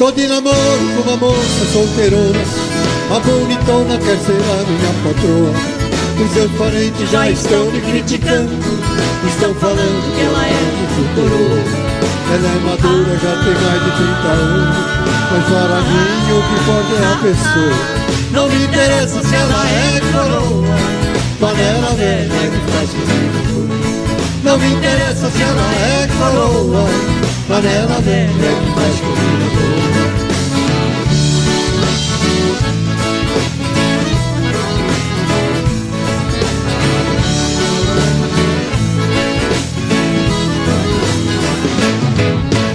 Tô de namoro com uma moça solteirona, a bonitona quer ser a minha patroa. Os seus parentes já estão me criticando, estão falando que ela é muito coroa. Ela é madura, já tem mais de 30 anos, mas para mim o que importa é a pessoa. Não me interessa se ela é coroa, panela velha que faz comigo. Não me interessa se ela é coroa, panela velha que faz comigo.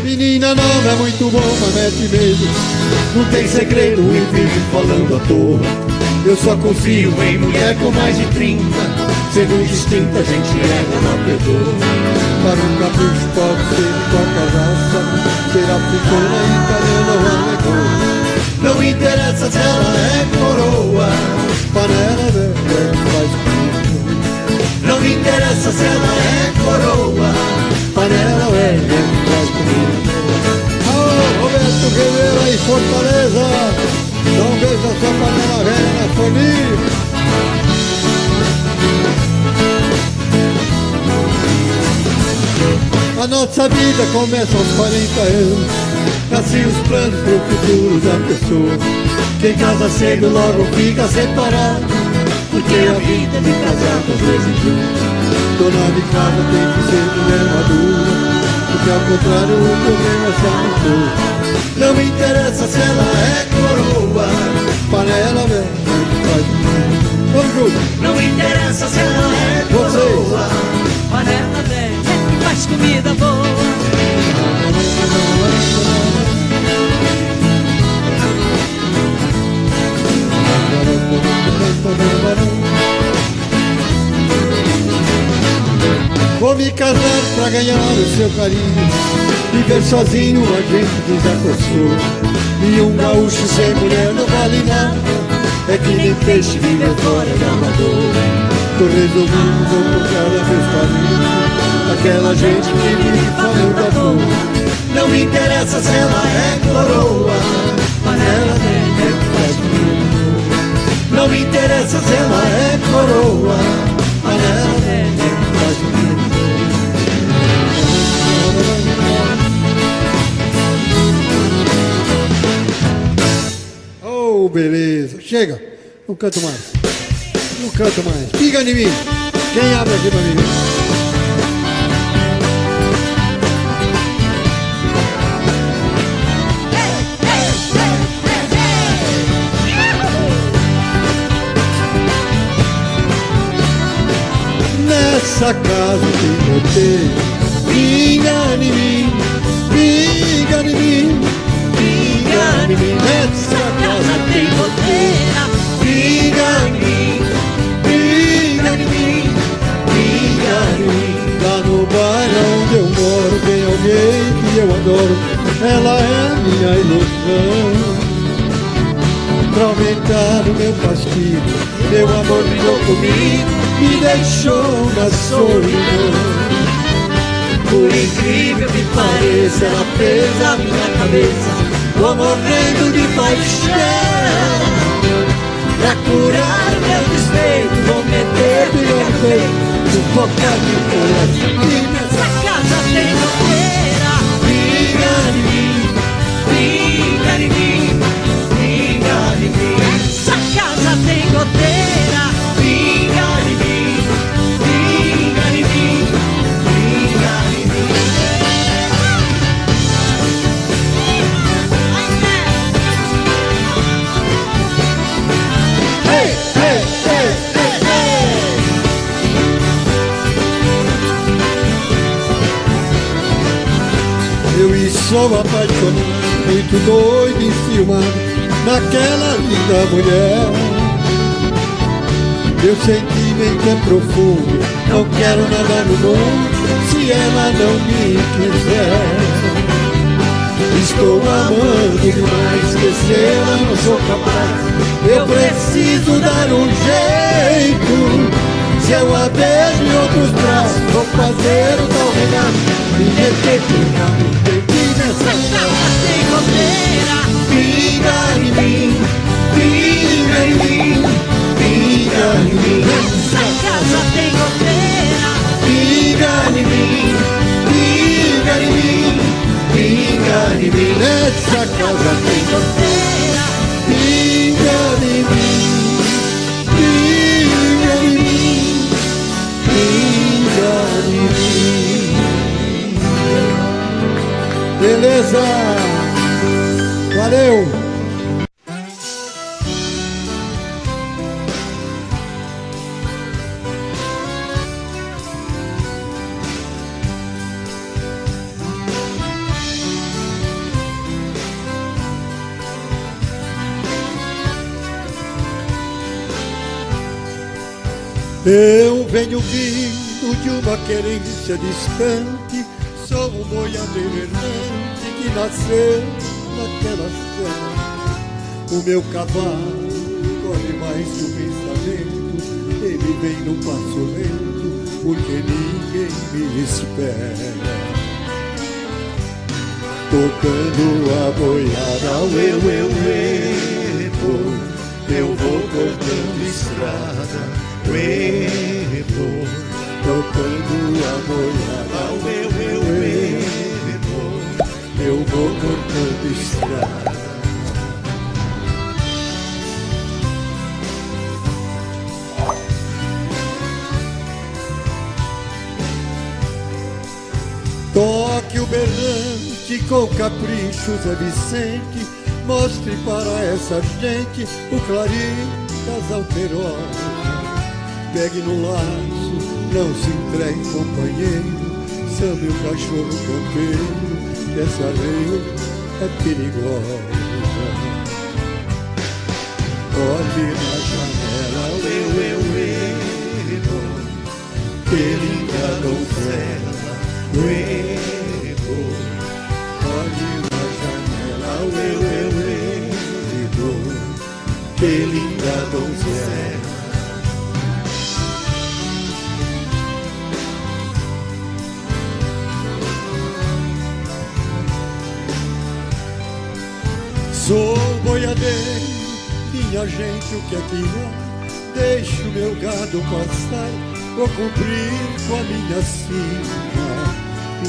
Menina nova é muito bom, mas mete medo. Não tem segredo e vive falando à toa. Eu só confio em mulher com mais de 30. Sendo distinta, a gente não perdoa. Para um capricho pode ser de qualquer raça, ser africana, italiana ou alemã. Não interessa se ela é coroa, panela velha faz comigo. Não interessa se ela é coroa, panela velha faz comigo. Oh, Roberto Guerreiro aí, Fortaleza, não veja sua panela velha na folia. A nossa vida começa aos 40 anos, assim os planos pro futuro da pessoa. Quem casa cedo logo fica separado, porque a vida de casado às vezes junto. Dona de casa tem que ser mulher madura, porque ao contrário o problema se aumentou. Não me interessa se ela é coroa, panela velha que faz comigo. Vamos junto. Não me interessa se ela é coroa, panela velha que faz comida boa. Vou me casar pra ganhar o seu carinho, viver sozinho a gente desacostumou. E um gaúcho sem mulher não vale nada, é que nem peixe viver fora da amadora. Tô resolvido, vou procurar meus caminhos, aquela gente que vive falando à toa. Não me interessa se ela é coroa, panela velha que faz comigo. Não me interessa se ela é coroa, panela velha que faz comigo. Oh, beleza, chega, não canto mais, não canto mais. Piga em mim, quem abre aqui pra mim? Nessa casa tem roteiro, pinga em mim, pinga em mim, pinga em mim. Nessa casa tem roteira, pinga em mim, pinga em mim, pinga em mim. Lá no bairro onde eu moro tem alguém que eu adoro, ela é minha ilusão. Pra aumentar o meu castigo, meu amor brigou comigo, me deixou na solidão. Por incrível que pareça, ela fez a minha cabeça, tô morrendo de paixão. Pra curar o meu despeito, vou meter no peito, sufocar meu coração. E nessa casa tem roteira, pinga em mim, pinga em mim, pinga em mim. Essa casa tem goteira, pinga em mim, pinga em mim, pinga em mim. Hey, hey, hey, hey, hey. Eu sou apaixonado, muito doido e ciumado naquela linda mulher. Meu sentimento é profundo, não quero nada no mundo se ela não me quiser. Estou amando demais, esquecê-la não sou capaz. Eu preciso dar um jeito. Se eu a beijo em outros braços, vou fazer o tal regaço, me meter, me nessa casa tem roteira. Eu venho vindo de uma querência distante, sou um boiadeiro errante que nasceu naquela terra. O meu cavalo corre mais que o pensamento, ele vem no passo lento, porque ninguém me espera. Tocando a boiada, uê, uê, uê, pô, eu vou cortando estrada. Uê, pô, tocando a boiada, uê, uê, uê, pô, eu vou cortando estrada. Toque o berrante com capricho, Zé Vicente, mostre para essa gente o clarim das alterosas. Pegue no laço, não se entregue, companheiro, chame o cachorro campeiro, que essa lei é perigosa. Olhe na janela, uê, uê, uê, que linda donzela, uê, olhe na janela, uê, uê, uê, que linda donzela. Sou boiadeiro, minha gente, o que é que há? Deixe o meu gado passar, vou cumprir com a minha sina.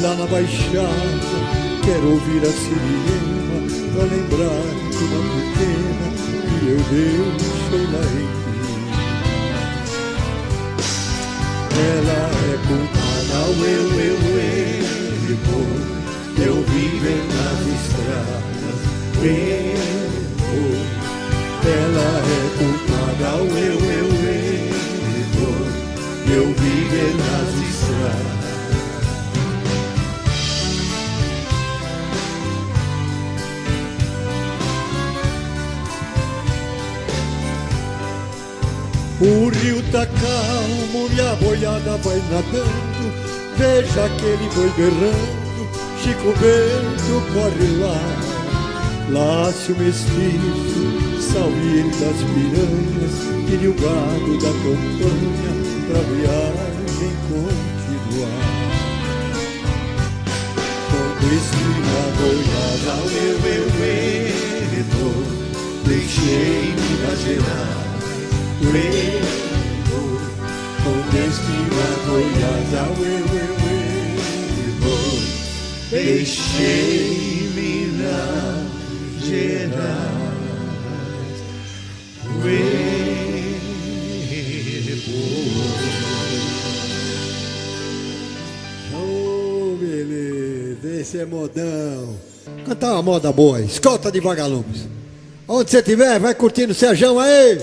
Lá na baixada, quero ouvir a sirene pra lembrar de uma pequena que eu deixei lá em mim. Ela é culpada, uê, uê, uê, por eu viver nas estradas. Ela é culpada, uê, uê, uê, por eu viver nas estradas. O rio tá calmo e a boiada vai nadando, veja aquele boi berrando, Chico Bento corre lá. Laço mestiço, salve das piranhas, tire o gado da campanha pra viagem continuar. Quando estima boiada, uê, uê, uê, deixei-me na gelada, uê, quando estima boiada, uê, uê, uê, deixei-me na Gerais, oh, beleza, esse é modão. Cantar uma moda boa, escolta de vagalumes. Onde você estiver, vai curtindo o Serjão aí.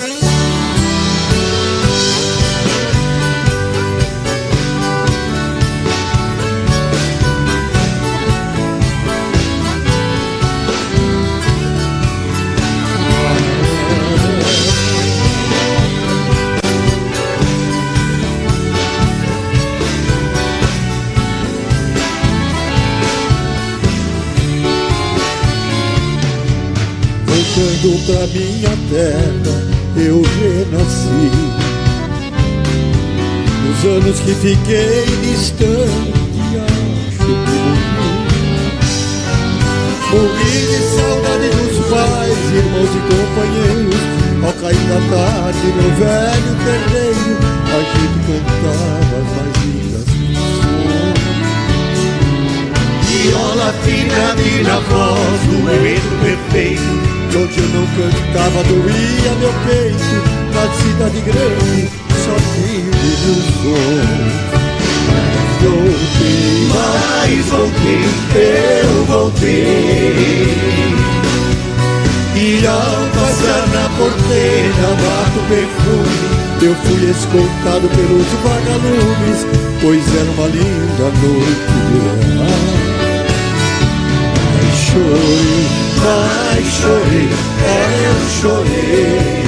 Voltando pra minha terra, eu renasci. Nos anos que fiquei distante, acho que morri de saudade dos pais, irmãos e companheiros. Ao cair da tarde, meu velho terreiro, a gente cantava as mais lindas canções. Viola fina, minha voz, do enredo perfeito. Onde eu não cantava, doía meu peito. Na cidade grande, só tive ilusões. Mas voltei, eu voltei. E ao passar na porteira, bato perfume, eu fui escoltado pelos vagalumes, pois era uma linda noite de verão. Ai, chorei, eu chorei.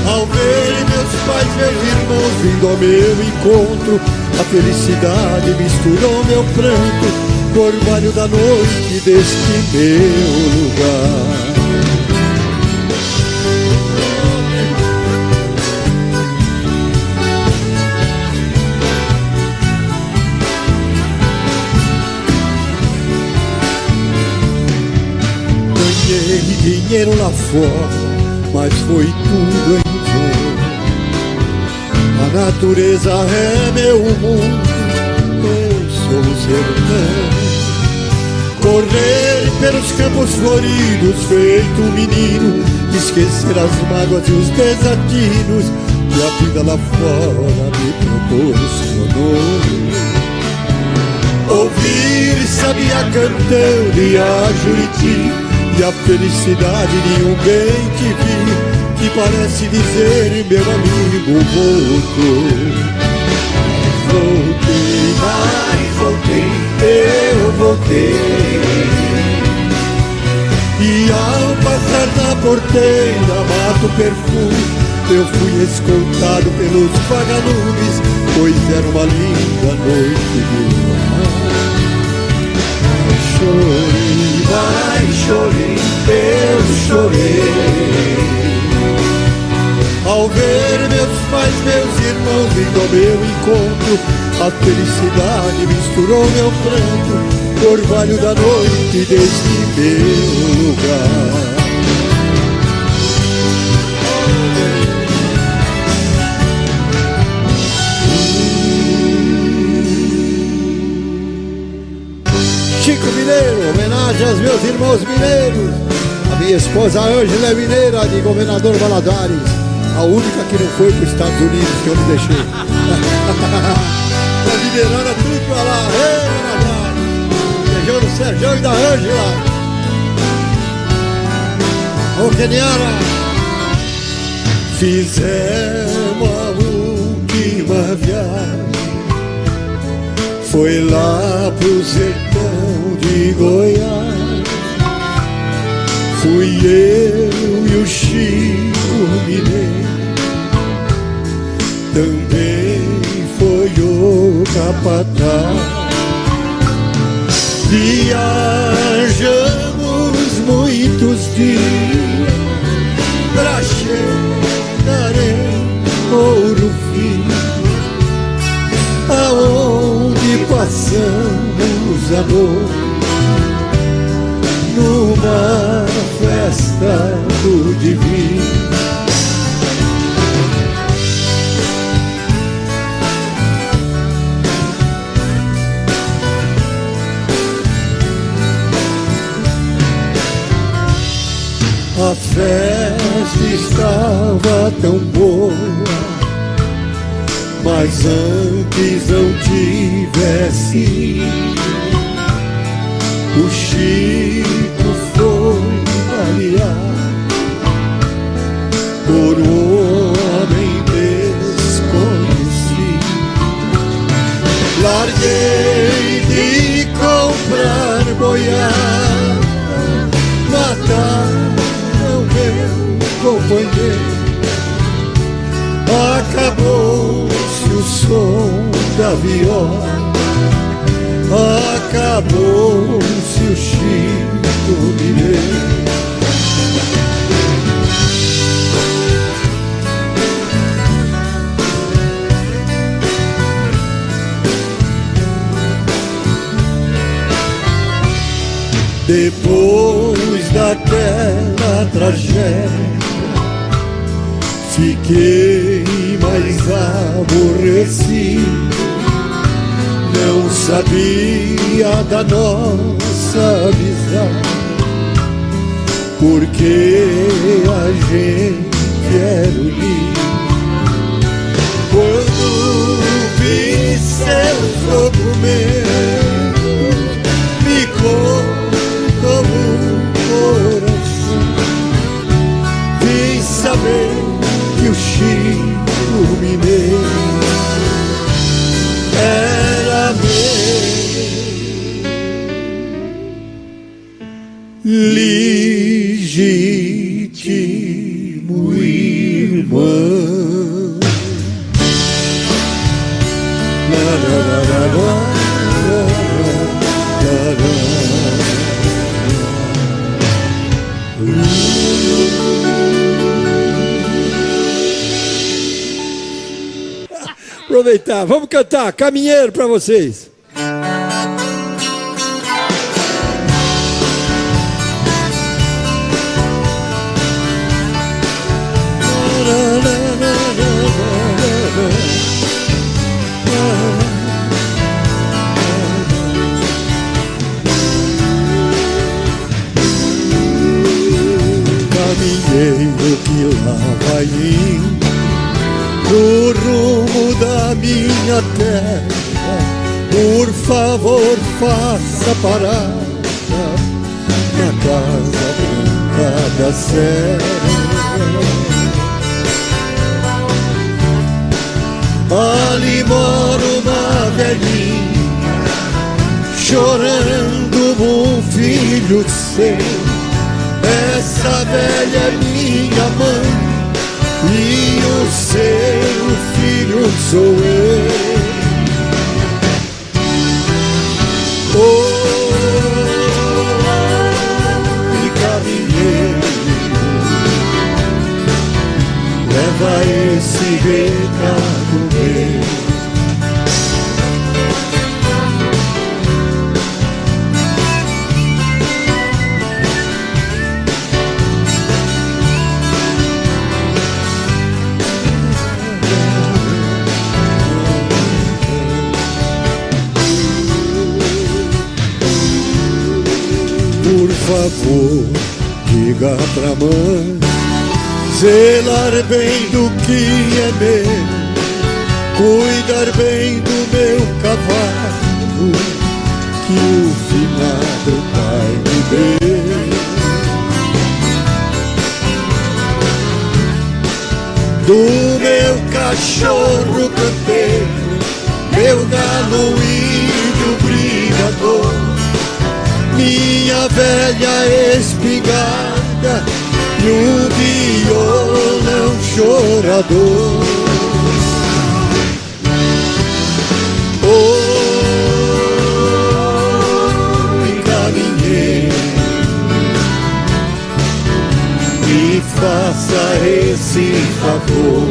Ao ver meus pais meus irmãos vindo ao meu encontro. A felicidade misturou meu pranto com o orvalho da noite deste meu lugar. Ganhei dinheiro lá fora, mas foi tudo em vão. A natureza é meu mundo, eu sou o sertão. Correr pelos campos floridos, feito um menino, esquecer as mágoas e os desatinos que a vida lá fora me proporcionou. Ouvir sabia cantando e a Juriti, e a felicidade de um bem que vi, que parece dizer, meu amigo, voltou. Voltei, mas voltei, eu voltei. E ao passar na porteira, mato perfume, eu fui escoltado pelos vagalumes, pois era uma linda noite de luar. Chorei, mas chorei, eu chorei. Ao ver meus pais, meus irmãos vindo ao meu encontro, a felicidade misturou meu pranto com o orvalho da noite deste meu lugar. Chico Mineiro, homenagem aos meus irmãos mineiros. A minha esposa Ângela é mineira, de Governador Valadares. A única que não foi para os Estados Unidos, que eu me deixei. A mineirana tudo pra lá. Ei, beijão do Sérgio e da Ângela. Ô, Keniara. Fizemos a última viagem, foi lá pro sertão de Goiás. Fui eu e o Chico Mineiro, também foi o capataz. Viajamos muitos dias pra chegar em Ouro Fino, aonde passamos a noite numa festa do divino. A festa estava tão boa, mas antes não tivesse ido. O Chico foi baleado por um homem desconhecido. Larguei de comprar boiada, mataram meu companheiro. Acabou-se o som da viola, acabou-se o Chico Mineiro. Depois daquela tragédia, fiquei mais aborrecido. Não sabia da nossa amizade, porque a gente era unido. Quando vi seus documentos, me contou o coração. Vim saber que o Chico Mineiro era meu legítimo irmão. Aproveitar, vamos cantar Caminheiro para vocês. Caminheiro que lá vai indo no rumo da minha terra, por favor faça parada na casa branca da serra. Ali mora uma velhinha chorando um filho seu. Essa velha é minha mãe e o seu filho sou eu. E caminheiro, leva esse recado meu. Por favor, diga pra mãe zelar bem do que é meu, cuidar bem do meu cavalo, que o finado pai me deu. Do meu cachorro campeiro, meu galo índio brigador, minha velha espingarda e um violão chorador. Caminheiro, me faça esse favor.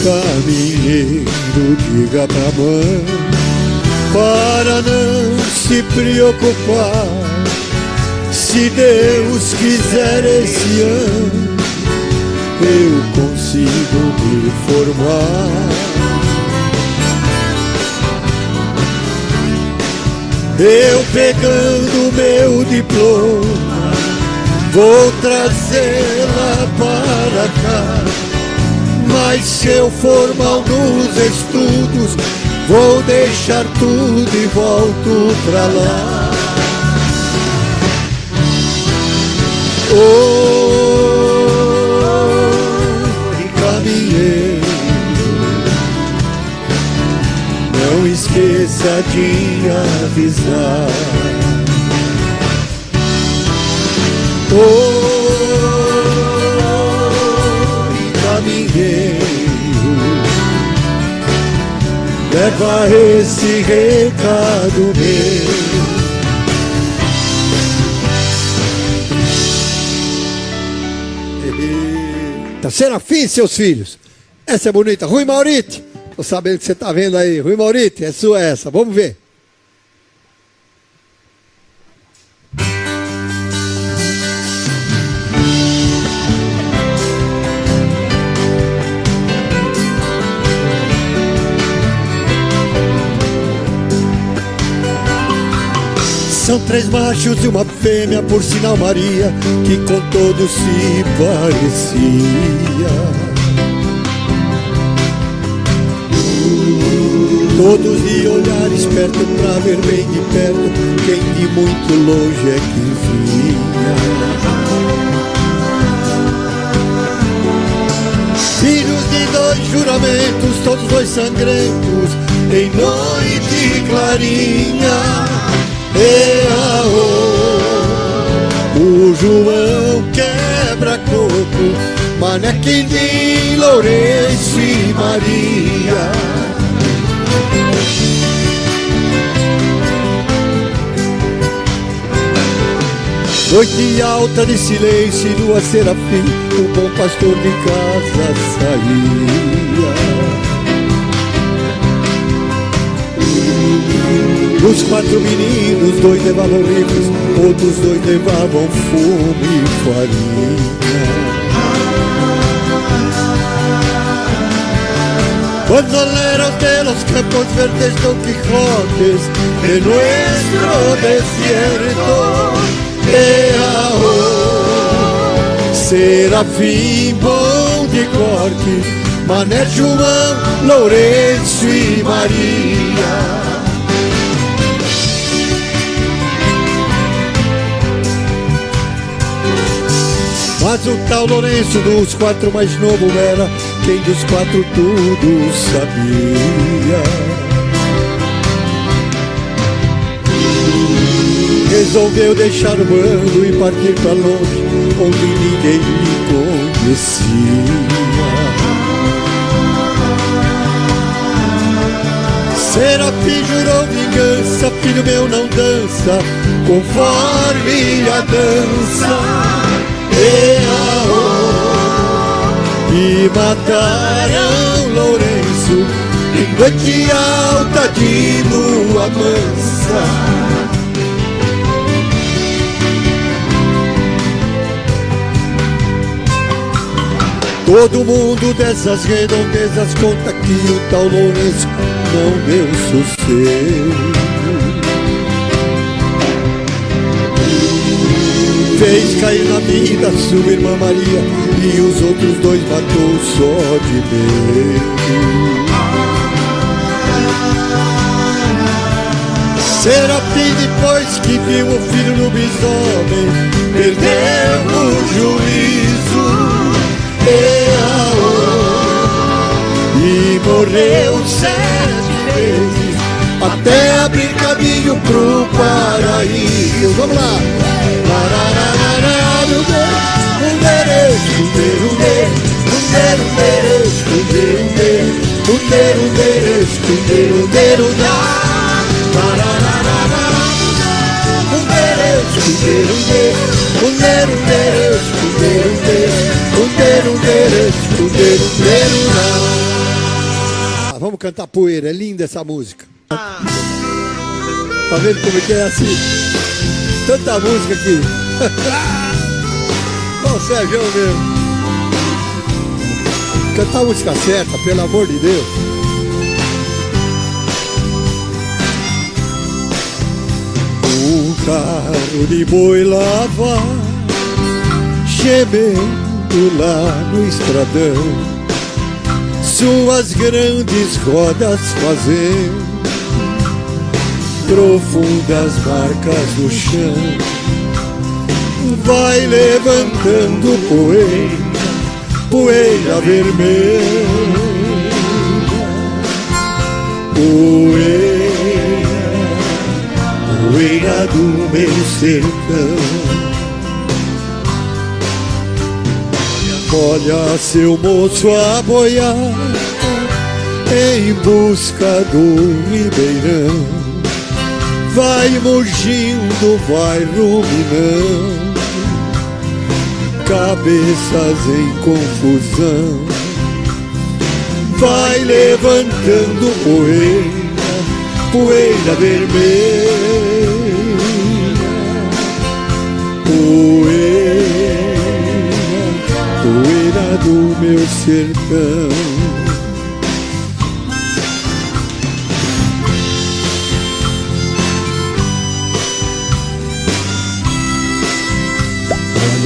Caminheiro, diga pra mãe para não se preocupar. Se Deus quiser esse ano eu consigo me formar. Eu pegando meu diploma vou trazê-la para cá. Mas se eu for mal nos estudos, vou deixar tudo e volto pra lá. Caminheiro, não esqueça de avisar. Caminheiro, leva esse recado meu. Tá Serafim e seus filhos. Essa é bonita. Rui Maurite, tô sabendo que você tá vendo aí. Rui Maurite, é sua essa. Vamos ver. São três machos e uma fêmea, por sinal Maria, que com todos se parecia. Todos de olhar esperto pra ver bem de perto quem de muito longe é que vinha. Filhos de dois juramentos, todos dois sangrentos, em noite clarinha. O João quebra coco, Mané Quindim, Lourenço e Maria. Noite alta de silêncio e lua serafim, o bom pastor de casa saía. Os 4 meninos, 2 levavam livros, outros 2 levavam fumo e farinha. Bandoleros de los campos verdes, Don Quijotes de nuestro desierto. Serafim bom de corte, Mané João, Lourenço e Maria. Mas o tal Lourenço dos 4 mais novo era quem dos 4 tudo sabia. Resolveu deixar o bando e partir pra longe, onde ninguém lhe conhecia. Serafim jurou vingança, filho meu não dança conforme a dança. E mataram Lourenço em noite alta de lua mansa. Todo mundo dessas redondezas conta que o tal Lourenço não deu sossego. Fez cair na vida sua irmã Maria e os outros 2 matou só de medo. Serafim, depois que viu o filho no bisomem, perdeu o juízo. E morreu 7 vezes até abrir caminho pro paraíso. Vamos lá! Vamos cantar Poeira, é linda essa música. Tá vendo como é que é assim? Tanta música aqui. Ó, Sérgio mesmo. Cantar a música certa, pelo amor de Deus. O carro de boi lá vai, gemendo lá no estradão, suas grandes rodas fazendo profundas marcas no chão. Vai levantando poeira, poeira vermelha, poeira, poeira do meu sertão. Olha seu moço a boiar em busca do ribeirão, vai mugindo, vai ruminando, cabeças em confusão. Vai levantando poeira, poeira vermelha, poeira, poeira do meu sertão.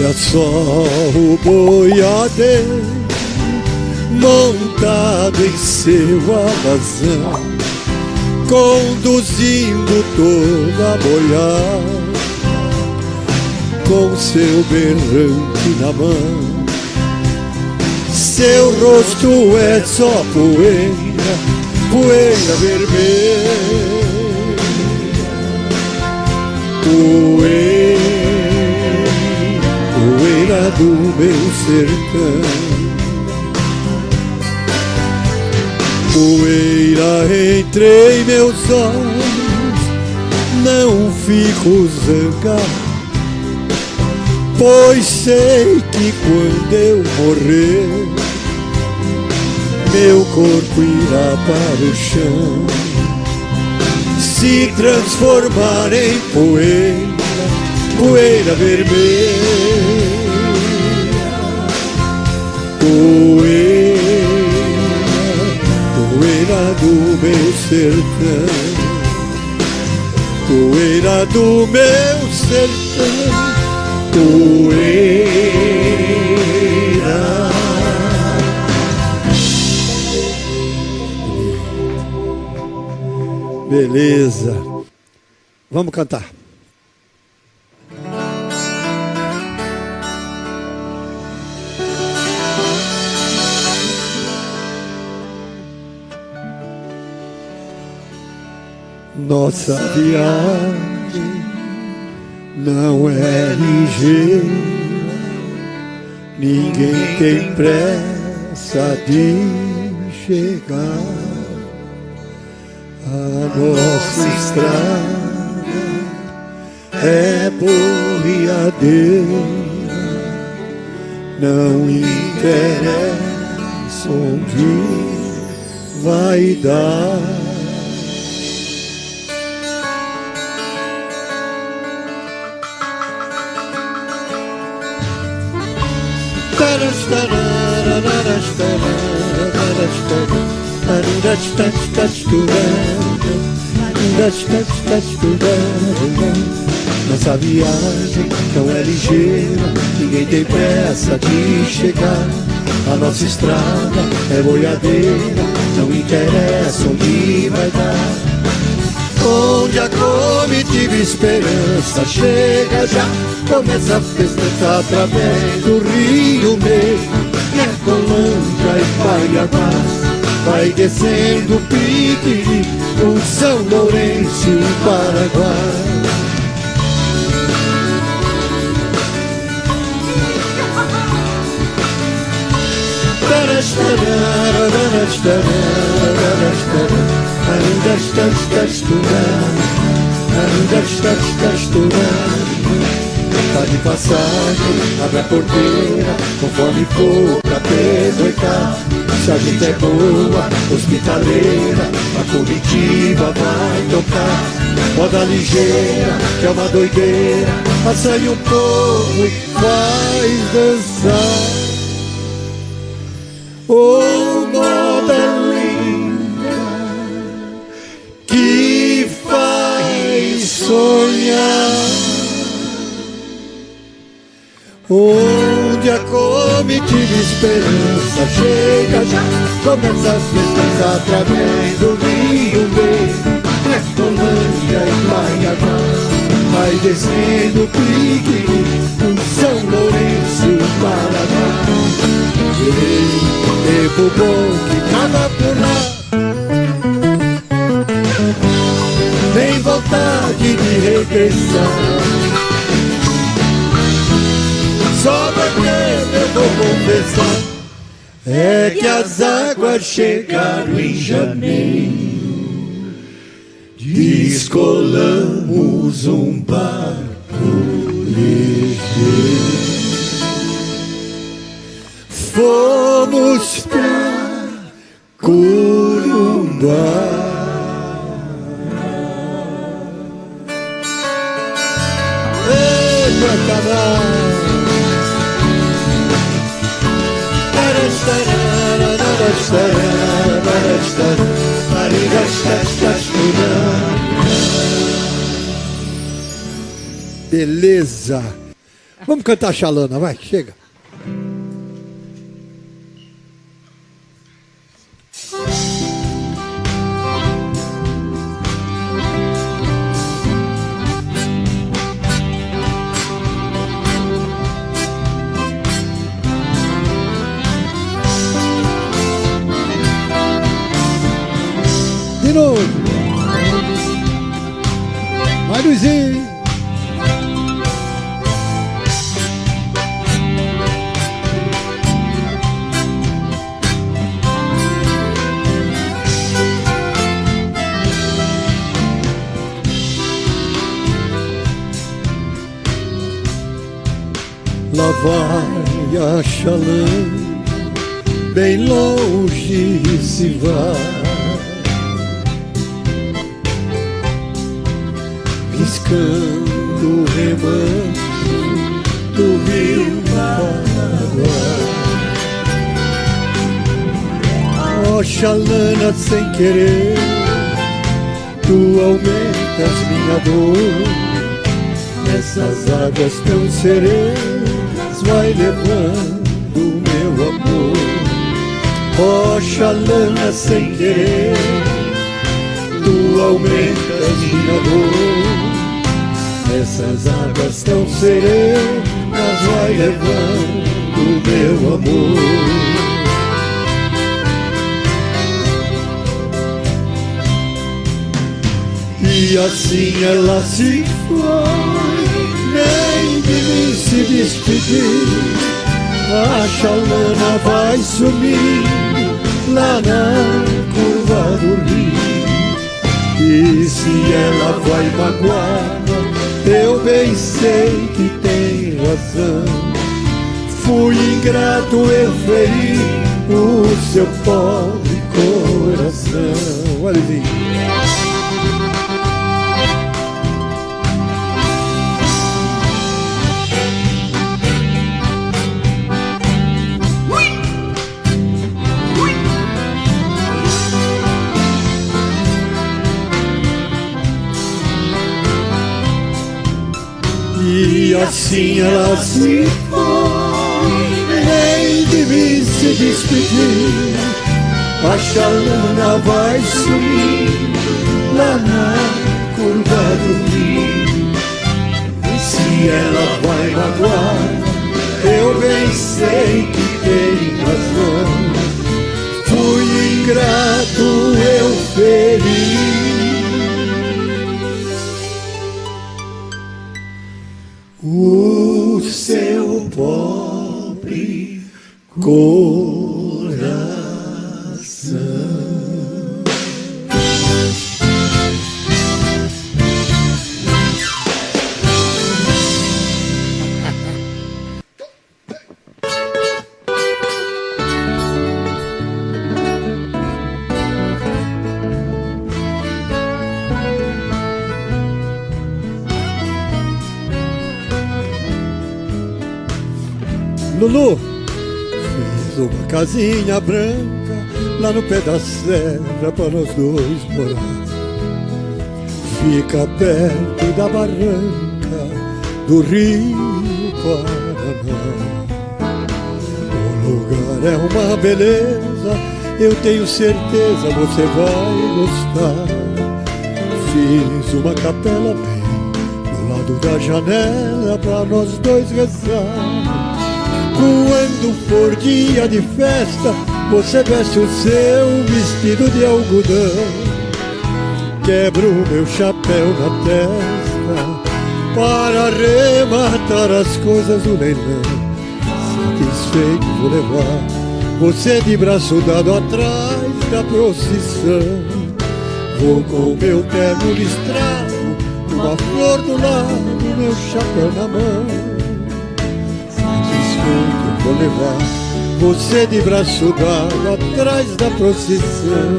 Olha só o boiadeiro montado em seu alazão, conduzindo toda a boiada com seu berrante na mão. Seu rosto é só poeira, poeira vermelha, poeira do meu sertão, poeira entre meus olhos, não fico zangado, pois sei que quando eu morrer, meu corpo irá para o chão, se transformar em poeira, poeira vermelha, poeira do meu sertão, poeira do meu sertão, poeira. Beleza, vamos cantar. Nossa viagem não é ligeira, ninguém tem pressa de chegar. A nossa estrada é boiadeira, não interessa onde vai dar. Nossa viagem não é ligeira, ninguém tem pressa de chegar. A nossa estrada é boiadeira, não interessa onde vai dar. Onde a comitiva esperança chega já, começa a festejar através do Rio Negro, Ecolândia e Paiaguá. Vai descendo o Piquiri, o São Lourenço e o Paraguai. Tá de passagem, abre a porteira, conforme for pra pernoitar. Se a gente é boa, hospitaleira, a comitiva vai tocar. Moda ligeira, que é uma doideira, assanha o povo e faz dançar. Oh, moda linda, que faz sonhar. Onde a comitiva esperança chega já, começa as festas através do Rio Negro, Ecolândia e Paiaguá. Vai descendo o Piquiri, o São Lourenço e o Paraná. Tempo bom que tava por lá, vem vontade de regressar. Só porque eu vou confessar, é que as águas chegaram em janeiro, descolamos um barco ligeiro, fomos pra Corumbá. Eita, caralho! Beleza. Vamos cantar Xalana, vai, chega. Luizinho. Lá vai a Xalã, bem longe se vai, riscando o remanso do rio Paraguai. Ó Xalana, sem querer, tu aumentas minha dor. Essas águas tão serenas vai levando meu amor. Ó Xalana, sem querer, tu aumentas minha dor. Essas águas tão serenas vai levando meu amor. E assim ela se foi, nem de mim se despedir. A Xalana vai sumir lá na curva do rio. E se ela vai magoar, eu bem sei que tem razão. Fui ingrato, eu feri o seu pobre coração. Olha ali. E assim ela se foi, nem de mim se despedir. A Xalana vai sumir lá na curva do rio. E se ela vai magoar, eu bem sei que tem razão. Fui ingrato, eu feri o seu pobre coração. Lulu, fiz uma casinha branca lá no pé da serra pra nós dois morar. Fica perto da barranca do rio Paraná. O lugar é uma beleza, eu tenho certeza você vai gostar. Fiz uma capela bem do lado da janela pra nós dois rezar. Quando for dia de festa, você veste o seu vestido de algodão. Quebro o meu chapéu na testa para arrematar as coisas do leilão. Satisfeito vou levar você de braço dado atrás da procissão. Vou com o meu terno listrado, uma flor do lado, meu chapéu na mão. Vou levar você de braço dado atrás da procissão.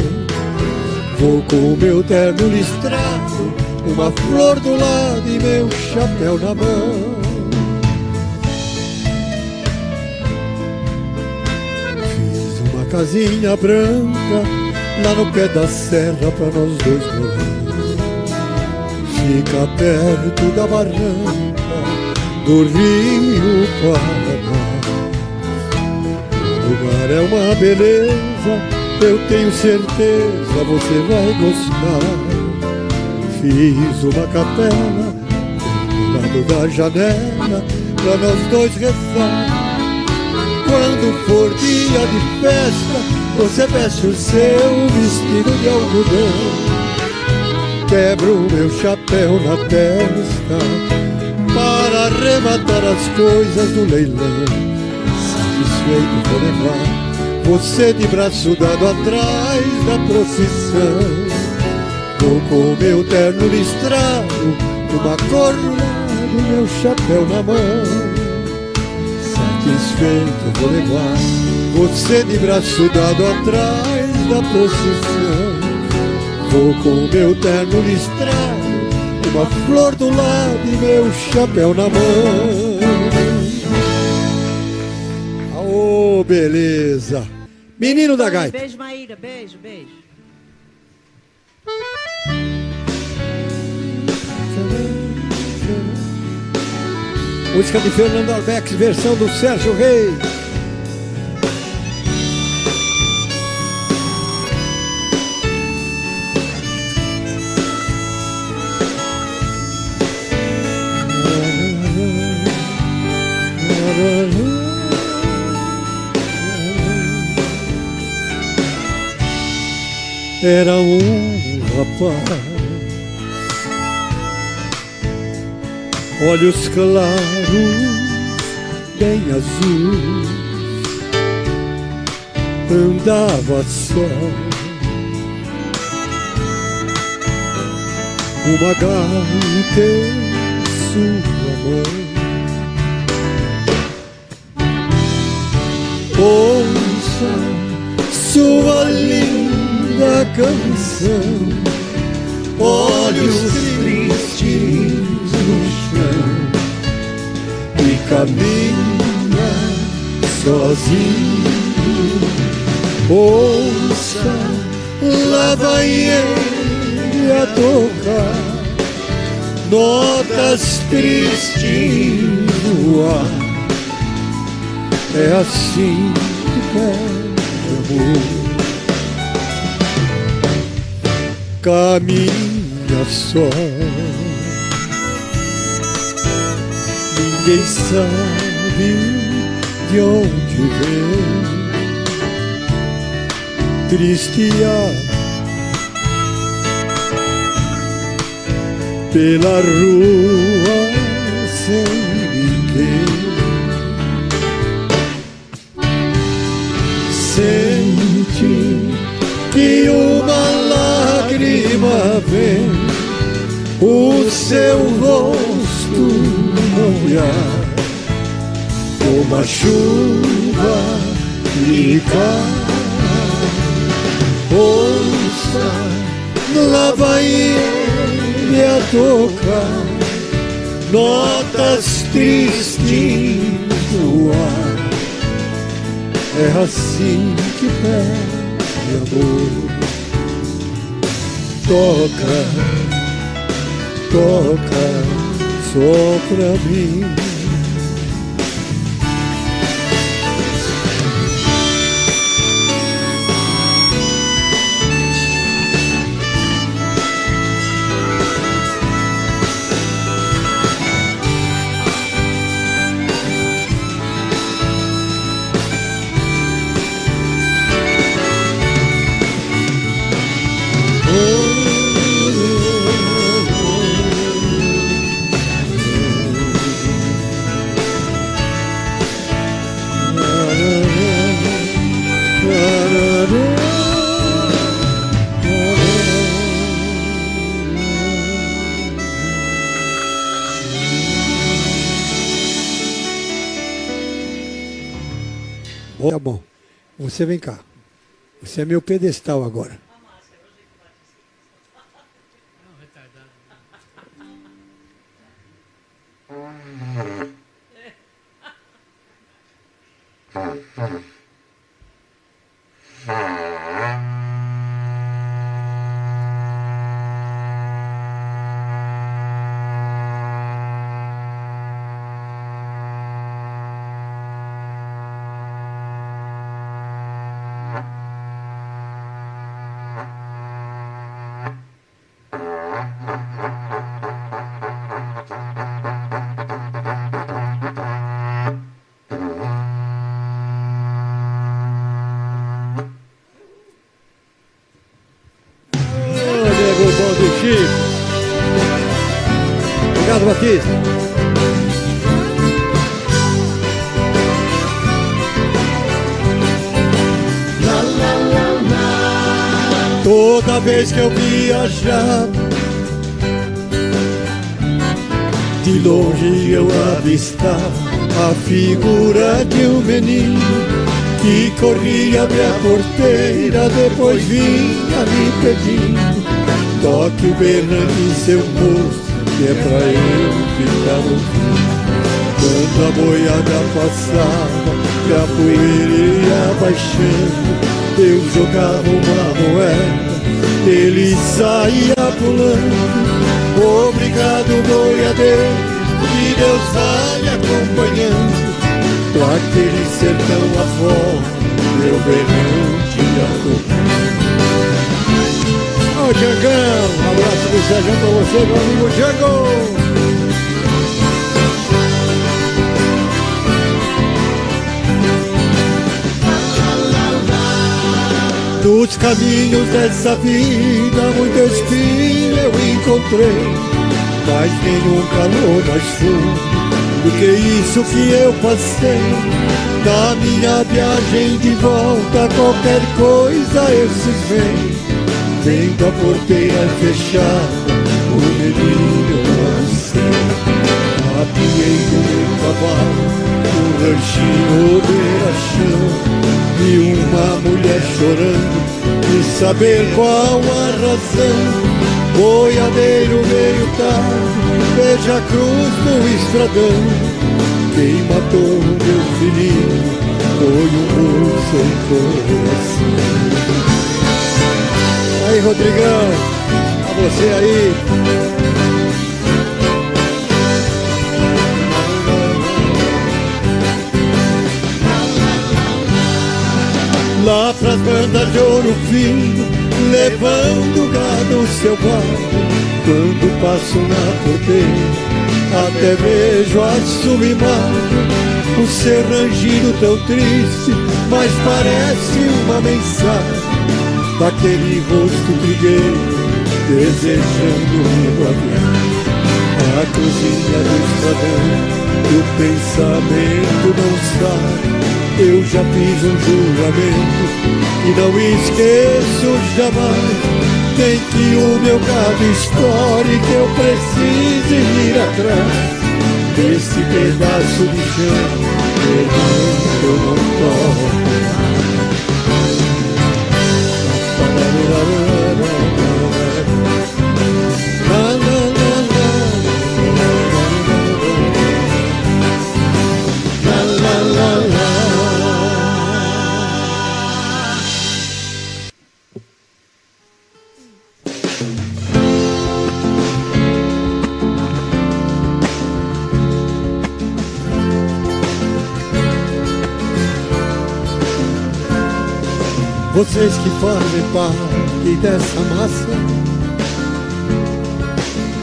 Vou com o meu terno listrado, uma flor do lado e meu chapéu na mão. Fiz uma casinha branca lá no pé da serra pra nós dois morar. Fica perto da barranca do rio Paraná. O lugar é uma beleza, eu tenho certeza você vai gostar. Fiz uma capela do lado da janela pra nós dois rezar. Quando for dia de festa, você veste o seu vestido de algodão. quebro meu chapéu na testa para arrematar as coisas do leilão. Satisfeito vou levar você de braço dado atrás da procissão. Vou com meu terno listrado, uma corona do meu chapéu na mão. Satisfeito vou levar você de braço dado atrás da procissão. Vou com meu terno listrado, uma flor do lado e meu chapéu na mão. Aô, beleza! Menino da gaita. Beijo, Maíra, beijo, beijo. Música de Fernando Arbex, versão do Sérgio Reis. Era um rapaz, olhos claros, bem azuis, andava só, uma gaita em sua mão. Ouça sua linda canção, olhos tristes no chão, e caminha sozinho. Ouça, lá vai ele a tocar notas tristes no ar. É assim que pede amor. Caminha só, ninguém sabe de onde vem, triste pela rua sem ninguém. Sente que uma lágrima vem, o seu rosto molhar, como a chuva lhe cai. Ouça, lá vai ele a tocar notas tristes no ar. É assim que pede amor. Toca, toca só pra mim. Tá bom, você vem cá. Você é meu pedestal agora. Obrigado, Batista. Toda vez que eu viajava, de longe eu avistava a figura de um menino que corria abre a porteira, depois vinha me pedindo: toque o berrante em seu moço, que é pra eu ficar ouvindo. Quando a boiada passava e a poeira ia baixando, eu jogava uma moeda, ele saía pulando. Obrigado, boiadeiro, que Deus vai lhe acompanhando. Pra aquele sertão afora, meu berrante acompanha. Ô Diagão, um abraço do Sérgio pra você, meu amigo Diego. Nos caminhos dessa vida, muito espinho eu encontrei, mas nenhum calor mais fundo do que isso que eu passei. Na minha viagem de volta, qualquer coisa eu cismei, vendo a porteira fechada, o menino nasceu. Apiei no meu cavalo, um ranchinho beira-chão, e uma mulher chorando, e saber qual a razão. Boiadeiro veio tarde, veja a cruz no estradão. Quem matou meu filhinho foi um moço sem coração. Aí, Rodrigão, a você aí. Lá pras bandas de Ouro Fino, levando gado selvagem, quando passo na porteira, até vejo a sua imagem. O seu rangido tão triste, mas parece uma mensagem daquele rosto trigueiro, desejando reguardar a cozinha do estradão. O pensamento não sai, eu já fiz um juramento e não esqueço jamais. Nem que o meu gado estoure, que eu precise ir atrás desse pedaço de chão, que eu não toco mais. Vocês que fazem parte dessa massa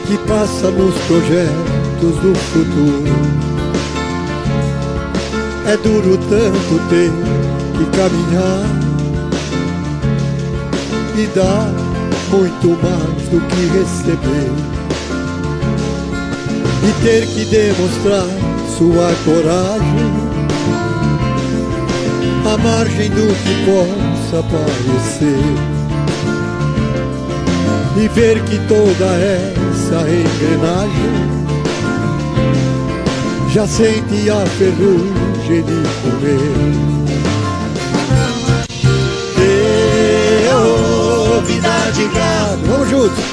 que passa nos projetos do futuro, é duro tanto ter que caminhar e dar muito mais do que receber, e ter que demonstrar sua coragem à margem do que possa parecer, e ver que toda essa engrenagem já sente a ferrugem de comer. Vida de gado, vamos juntos!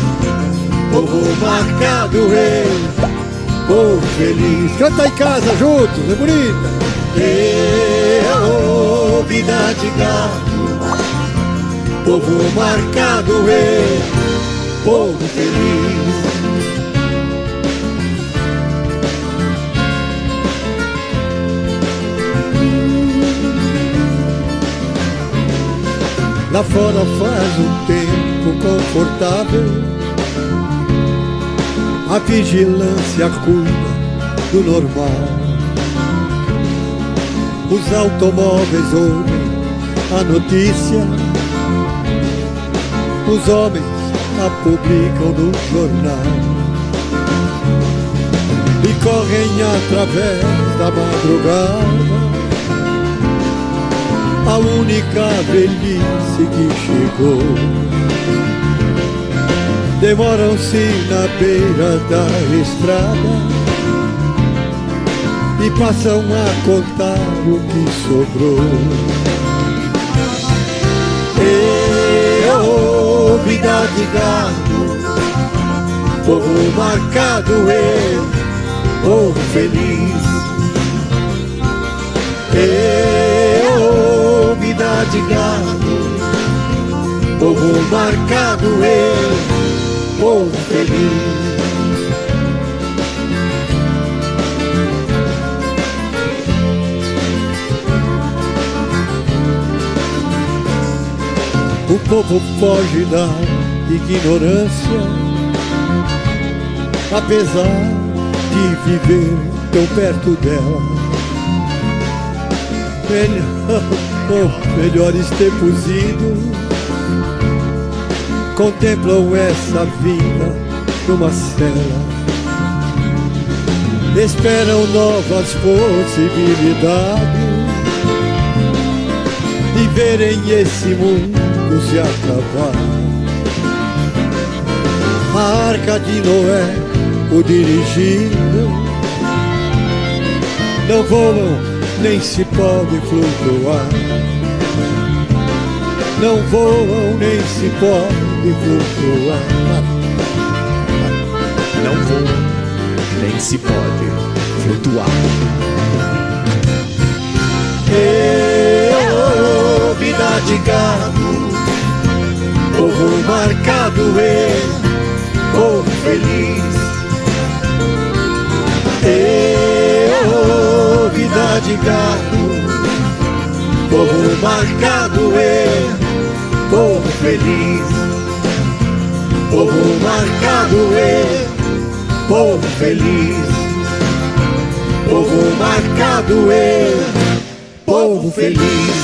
Povo marcado, rei, povo feliz, canta em casa juntos, é bonita! Vida de gado, povo marcado, rei, povo feliz. Lá fora faz um tempo confortável, a vigilância cuida do normal. Os automóveis ouvem a notícia, os homens a publicam no jornal. através da madrugada, a única velhice que chegou. Demoram-se na beira da estrada e passam a contar o que sobrou. Vida de gado, povo marcado, povo feliz. Vida de gado, povo marcado, povo feliz. O povo foge da ignorância, apesar de viver tão perto dela. Melhores tempos idos contemplam essa vida numa cela, esperam novas possibilidades e verem esse mundo se acabar. A arca de Noé, o dirigível, não voam nem se pode flutuar. Não voam nem se pode flutuar. Não voam nem se pode flutuar. Vida de gado, povo marcado, povo feliz. Vida de gado, povo marcado, povo feliz. Povo marcado, povo feliz. Povo marcado, povo feliz.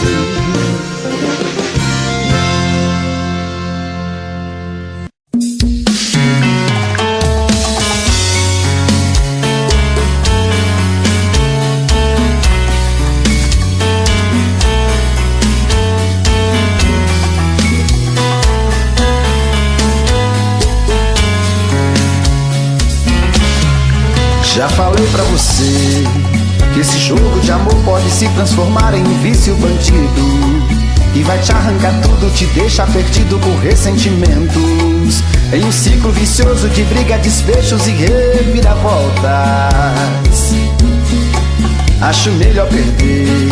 Já falei pra você que esse jogo de amor pode se transformar em um vício bandido, que vai te arrancar tudo, te deixar perdido por ressentimentos, em um ciclo vicioso de briga, desfechos e reviravoltas. Acho melhor perder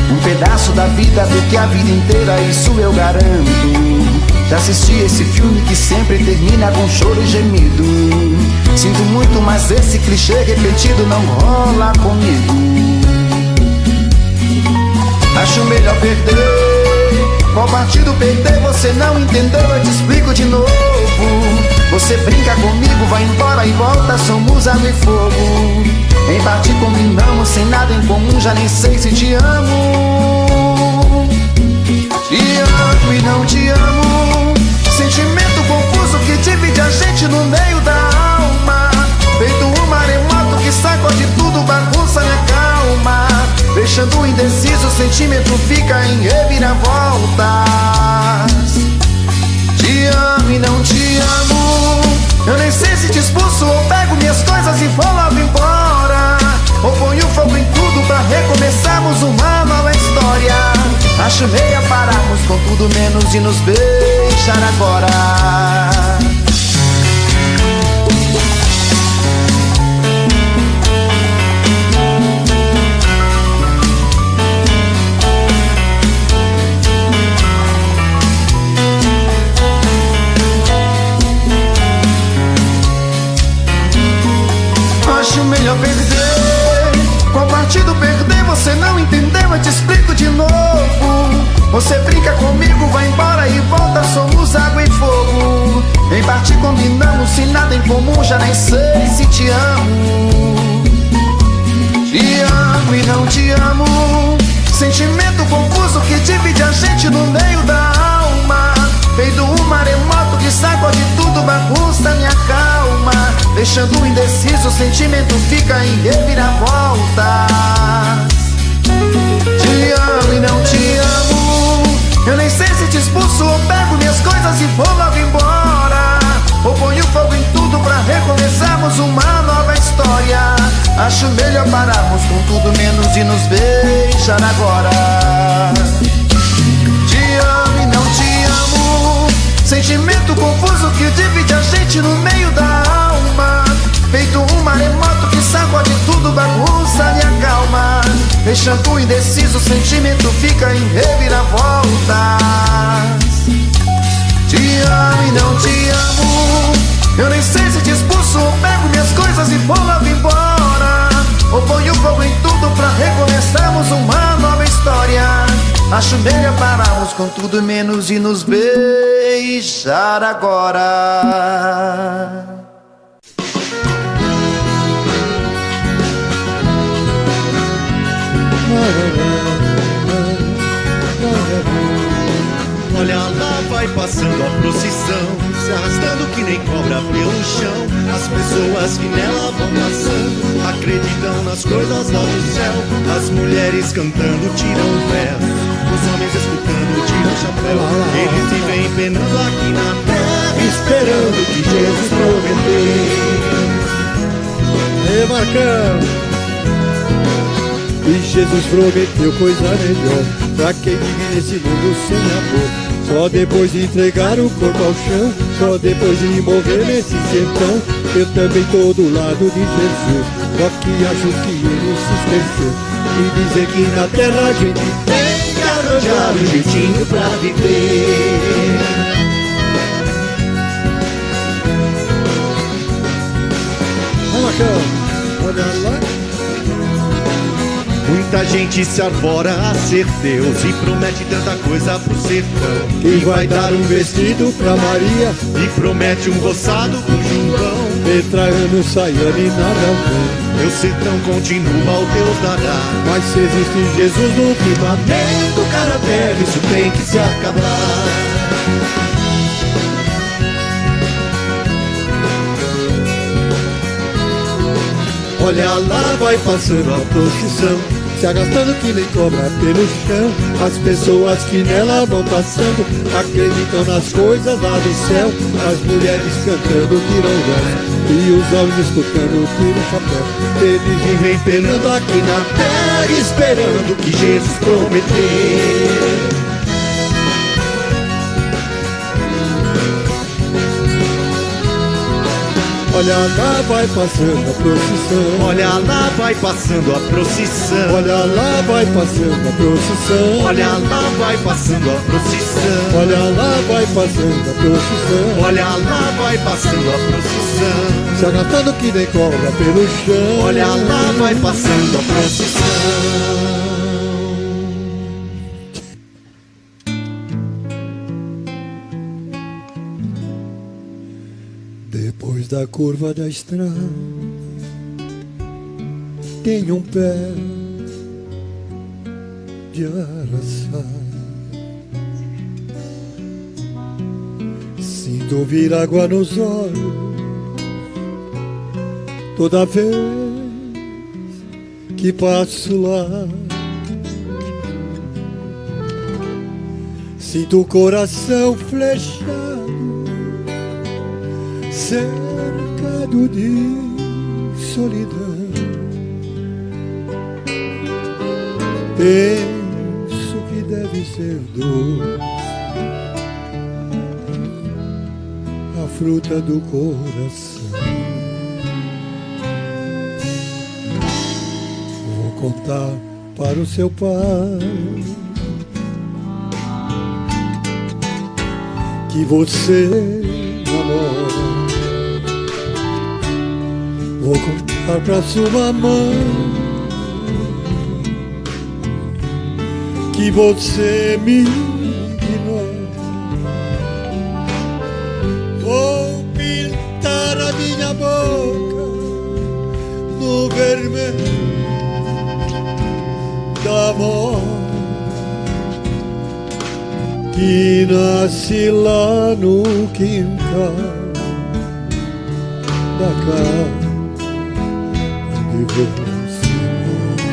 um pedaço da vida do que a vida inteira, isso eu garanto. Já assisti esse filme que sempre termina com choro e gemido. Sinto muito, mas esse clichê repetido não rola comigo. Acho melhor perder. Qual partido perder? Você não entendeu, eu te explico de novo. Você brinca comigo, vai embora e volta, somos água e fogo. Em parte combinamos, sem nada em comum, já nem sei se te amo. Te amo e não te amo, sentimento confuso que divide a gente no meio da alma. Feito um maremoto que sacode tudo, bagunça minha calma, deixando indeciso, o sentimento fica em reviravoltas. Te amo e não te amo, eu nem sei se te expulso ou pego minhas coisas e vou logo embora, ou ponho fogo em tudo pra recomeçarmos uma nova história. Acho meia pararmos com tudo menos de nos beijar agora. Acho melhor perder. Qual partido perder? Você não entendeu, eu te explico de novo. Você brinca comigo, vai embora e volta, somos água e fogo. Em parte combinamos, sem nada em comum, já nem sei se te amo. Te amo e não te amo, sentimento confuso que divide a gente no meio da alma. Feito um maremoto que sacode tudo, bagunça minha calma, deixando indeciso, o sentimento fica em reviravoltas. Te amo e não te amo, eu nem sei se te expulso ou pego minhas coisas e vou logo embora, ou ponho fogo em tudo pra recomeçarmos uma nova história. Acho melhor pararmos com tudo menos de nos beijar agora. Te amo e não te amo, sentimento confuso que divide a gente no meio da alma, feito um maremoto que sacode tudo, bagunça e acalma, deixando indeciso, o sentimento fica em reviravoltas. Te amo e não te amo, eu nem sei se te expulso ou pego minhas coisas e vou logo embora, ou ponho fogo em tudo pra recomeçarmos uma nova história. Acho melhor pararmos com tudo menos de nos beijar agora. Olha lá, vai passando a procissão, se arrastando que nem cobra pelo chão. As pessoas que nela vão passando acreditam nas coisas lá do céu. As mulheres cantando tiram o verso, os homens escutando tiram o chapéu. Eles vivem penando aqui na terra, esperando que Jesus prometeu. Ei, Marcão! E Jesus prometeu coisa melhor pra quem vive nesse mundo sem amor. Só depois de entregar o corpo ao chão, só depois de morrer nesse sertão, eu também tô do lado de Jesus. Só que acho que ele se esqueceu de dizer que na terra a gente tem que arranjar um jeitinho pra viver. Olha, Marcão, olha lá. Muita gente se arvora a ser Deus e promete tanta coisa pro sertão. Quem vai dar um vestido pra Maria e promete um roçado pro João. Petraiano, Saiana e nada vem. Meu sertão continua, o Deus dará. Mas se existe Jesus no firmamento, cara terra, isso tem que se acabar. Olha lá, vai passando a procissão, se arrastando que nem cobra pelo chão. As pessoas que nela vão passando acreditam nas coisas lá do céu. As mulheres cantando tiram o verso e os homens escutando tiram o chapéu. Eles vivem penando aqui na terra, esperando que Jesus prometeu. Olha lá, vai passando a procissão. Olha lá, vai passando a procissão. Olha lá, vai passando a procissão. Olha lá, vai passando a procissão. Olha lá, vai passando a procissão. Olha lá, vai passando a procissão. Se arrastando que nem cobra pelo chão. Olha lá, vai passando a procissão. Depois da curva da estrada tem um pé de araçá. Sinto vir água nos olhos toda vez que passo lá. Sinto o coração flechado, cercado de solidão. Penso que deve ser doce a fruta do coração. Vou contar para o seu pai que você namora. Vou contar pra sua mãe que você me ignora. Vou pintar a minha boca no vermelho da morte que nasce lá no quintal. da casa onde você mora.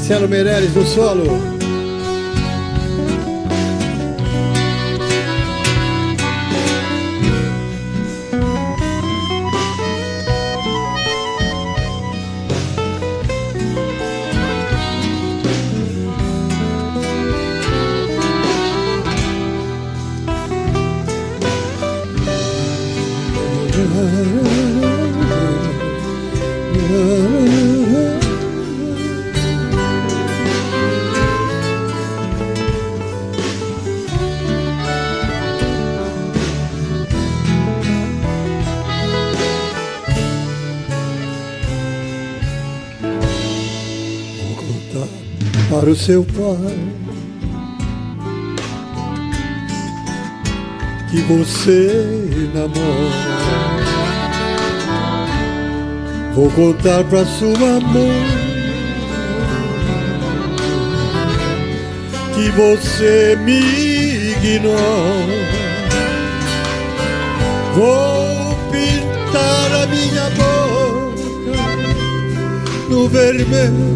Marcelo Meirelles no solo. Vou contar para o seu pai que você namora. Vou contar pra sua mãe que você me ignora. Vou pintar a minha boca no vermelho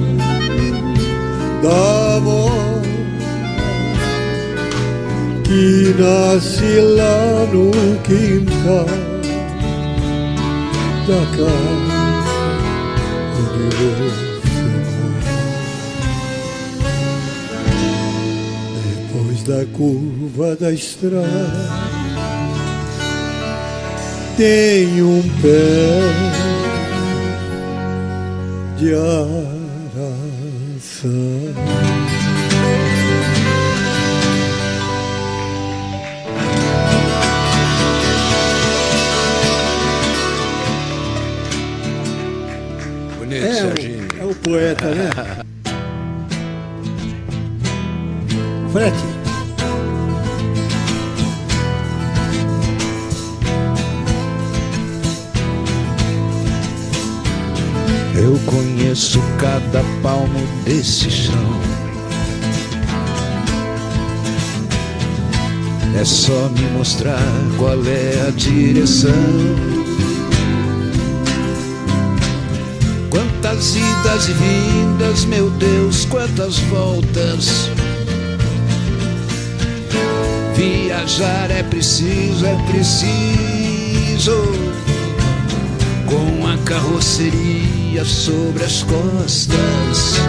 da amor que nasce lá no quintal da casa onde você mora. Depois da curva da estrada tem um pé de araçá. É o poeta, né? Frete. Eu conheço cada palmo desse chão. É só me mostrar qual é a direção. Quantas idas e vindas, meu Deus, quantas voltas. Viajar é preciso, com a carroceria sobre as costas.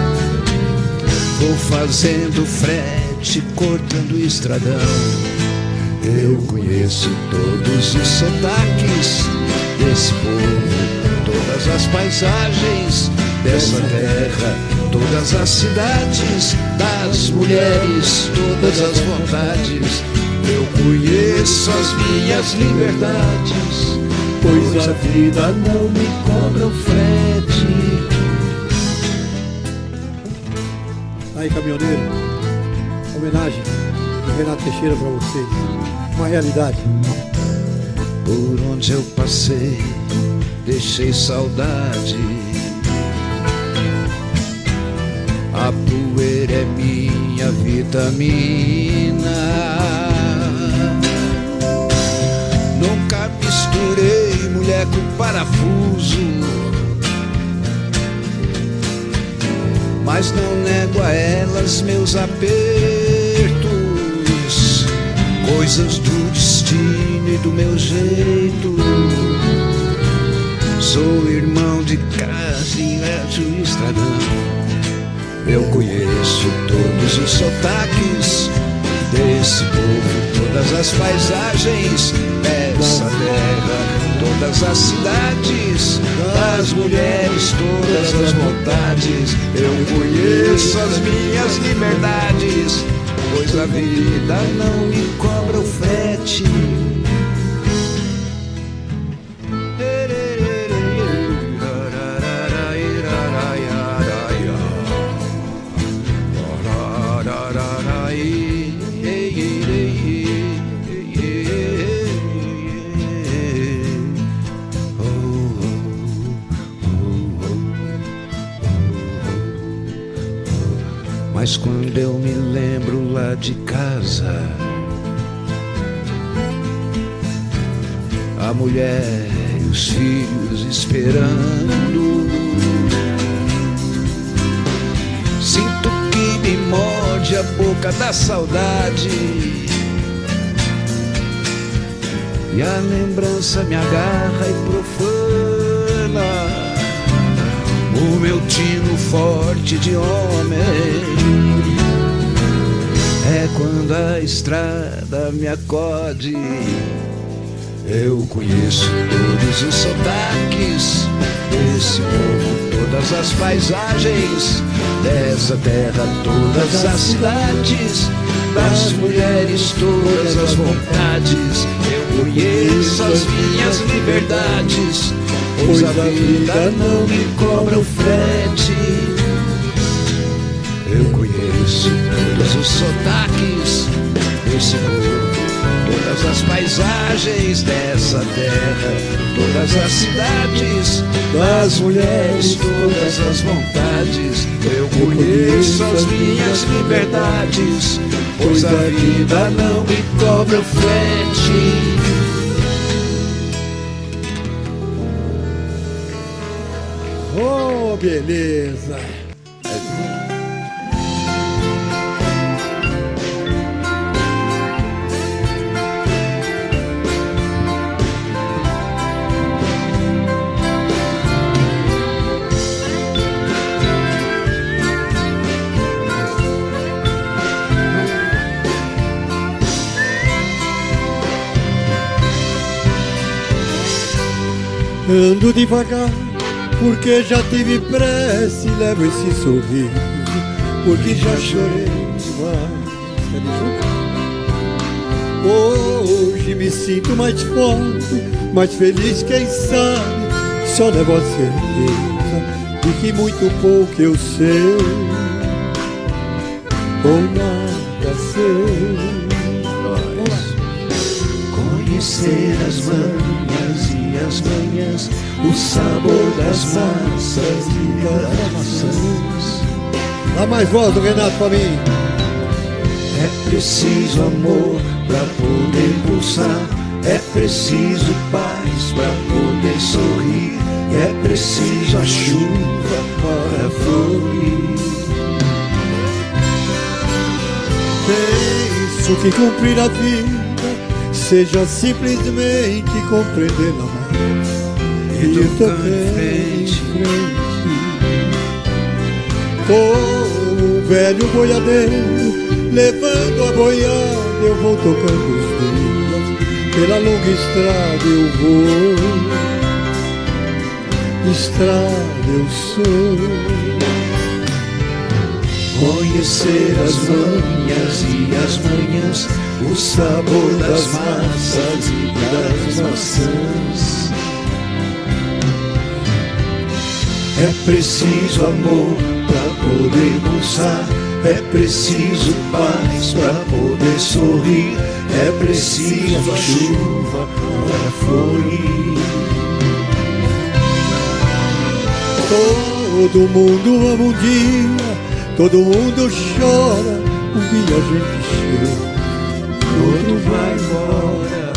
Vou fazendo frete, cortando estradão. Eu conheço todos os sotaques desse povo, todas as paisagens dessa terra, todas as cidades, das mulheres, todas as vontades. Eu conheço as minhas liberdades, pois a vida não me cobra o frete. Aí, caminhoneiro, homenagem de Renato Teixeira pra vocês. Uma realidade. Por onde eu passei, deixei saudade. A poeira é minha vitamina. Nunca misturei mulher com parafuso, mas não nego a elas meus apertos, coisas do destino e do meu jeito. Sou irmão de Casimiro e Estradão. Eu conheço todos os sotaques desse povo, todas as paisagens dessa terra, todas as cidades, das mulheres, todas as vontades. Eu conheço as minhas liberdades, pois a vida não me cobra o frete. Mas Mas quando eu me lembro lá de casa, a mulher e os filhos esperando, sinto que me morde a boca da saudade, e a lembrança me agarra e profana o meu tino forte de homem. É quando a estrada me acode. Eu conheço todos os sotaques desse povo, todas as paisagens dessa terra, todas as cidades, das mulheres, todas as vontades. Eu conheço as minhas liberdades, pois a vida não me cobra o frete. Eu conheço todos os sotaques desse povo, todas as paisagens dessa terra, todas as cidades, das mulheres, todas as vontades. Eu conheço as minhas liberdades, pois a vida não me cobra o frete. Oh, beleza! Ando devagar, porque já tive pressa e levo esse sorriso, porque já chorei demais. Hoje me sinto mais forte, mais feliz, quem sabe, só levo a certeza de que muito pouco eu sei, ou nada sei. Conhecer as manhas e as manhas, o sabor das massas e das maçãs. Dá mais voz do Renato pra mim. É preciso amor pra poder pulsar, é preciso paz pra poder sorrir, é preciso a chuva para florir. Penso que cumprir a vida seja simplesmente compreender a mão e ir tocando em frente. Como um velho boiadeiro, levando a boiada, eu vou tocando os dias. Pela longa estrada eu vou, estrada eu sou. Conhecer as manhas e as manhãs, o sabor das massas e das maçãs. É preciso amor pra poder pulsar, é preciso paz pra poder sorrir, é preciso a chuva para florir. Todo mundo ama um dia, todo mundo chora, um dia a gente chega, outro vai embora.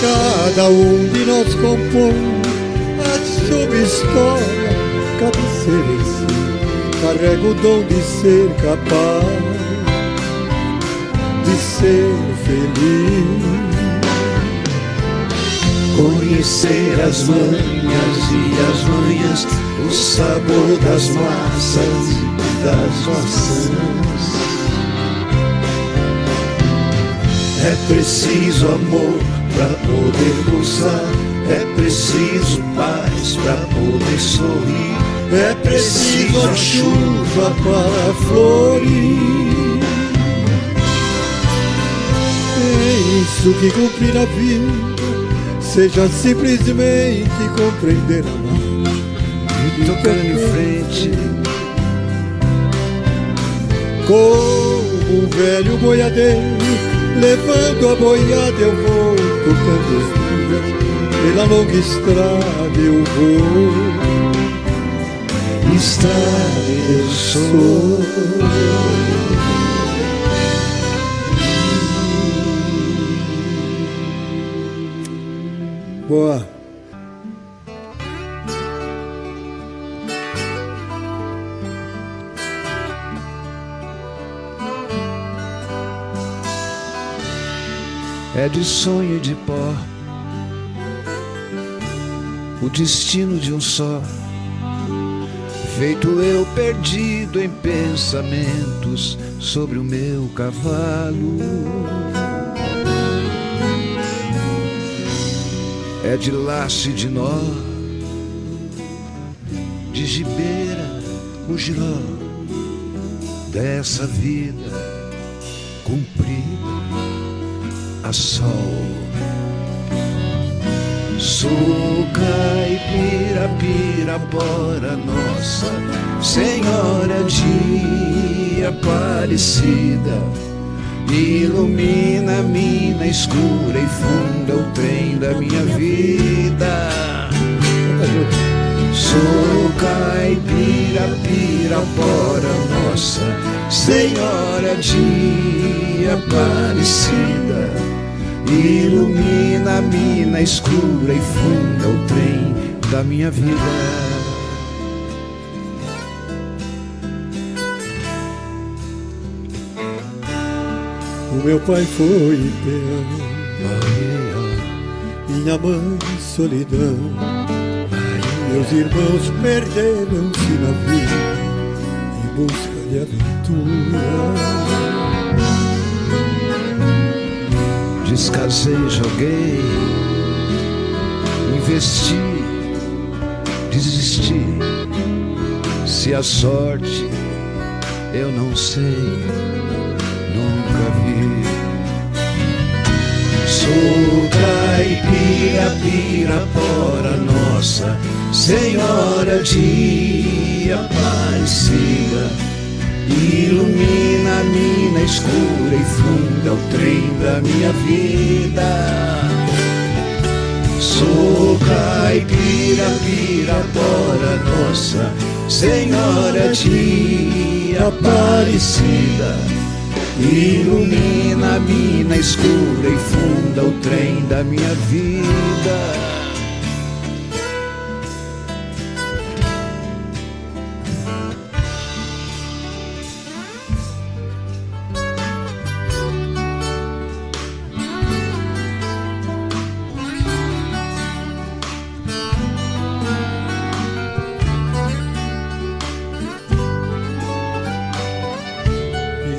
Cada um de nós compõe a sua história, cada ser em si carrega o dom de ser capaz de ser feliz. Conhecer as manhas e as manhãs, o sabor das massas e das maçãs. É preciso amor pra poder pulsar, é preciso paz pra poder sorrir, é preciso a chuva para florir. Penso que cumprir a vida seja simplesmente compreender a mão e tocando em frente. Como um velho boiadeiro, levando a boiada eu vou tocando os dias. Pela longa estrada eu vou, estrada eu sou. Boa. É de sonho e de pó o destino de um só, feito eu perdido em pensamentos sobre o meu cavalo. É de laço e de nó, de gibeira o giló dessa vida cumprida a sol. Sou caipira, pirapora, Nossa Senhora de Aparecida, ilumina a mina escura e funda o trem da minha vida. Sou caipira, pirapora, Nossa Senhora de Aparecida, ilumina a mina escura e funda o trem da minha vida. O meu pai foi peão, minha mãe solidão, meus irmãos perderam-se na vida em busca de aventura. Descasei, joguei, investi, desisti. Se a sorte eu não sei, nunca vi. Sou caipira, pirapora, Nossa Senhora de Aparecida, ilumina a mina escura e funda o trem da minha vida. Sou caipira, pirapora, Nossa Senhora de Aparecida, ilumina a mina escura e funda o trem da minha vida.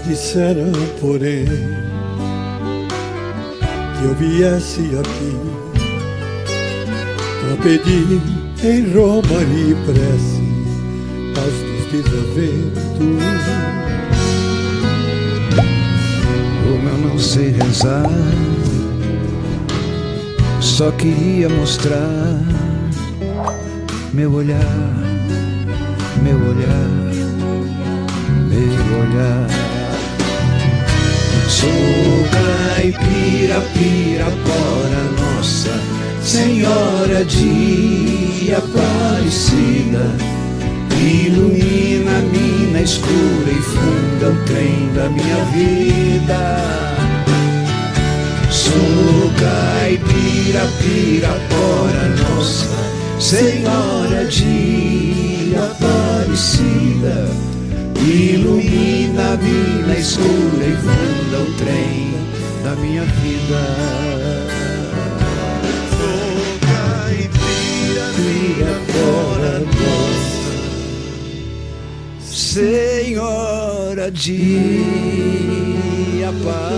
Disseram, porém, que eu viesse aqui para pedir em Roma e prece paz dos desaventos. Como eu não sei rezar, só queria mostrar meu olhar, meu olhar, meu olhar. Sou caipira, pirapora, Nossa Senhora de Aparecida, ilumina a mina escura e funda o trem da minha vida. Sou caipira, pirapora, Nossa Senhora de Aparecida, ilumina a mina escura e funda o trem da minha vida. Sou caipira, Pirapora, Nossa Senhora de Aparecida.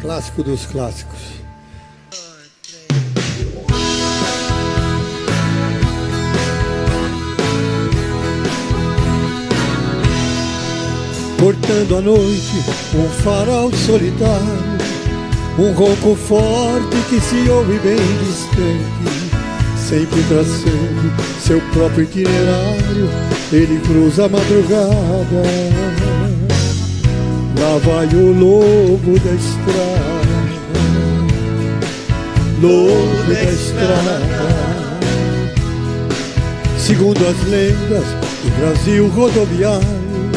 Clássico dos clássicos. Cortando a noite, um farol solitário, um ronco forte que se ouve bem distante, sempre traçando seu próprio itinerário, ele cruza a madrugada. Lá vai o lobo da estrada, lobo da estrada. Segundo as lendas do Brasil rodoviário,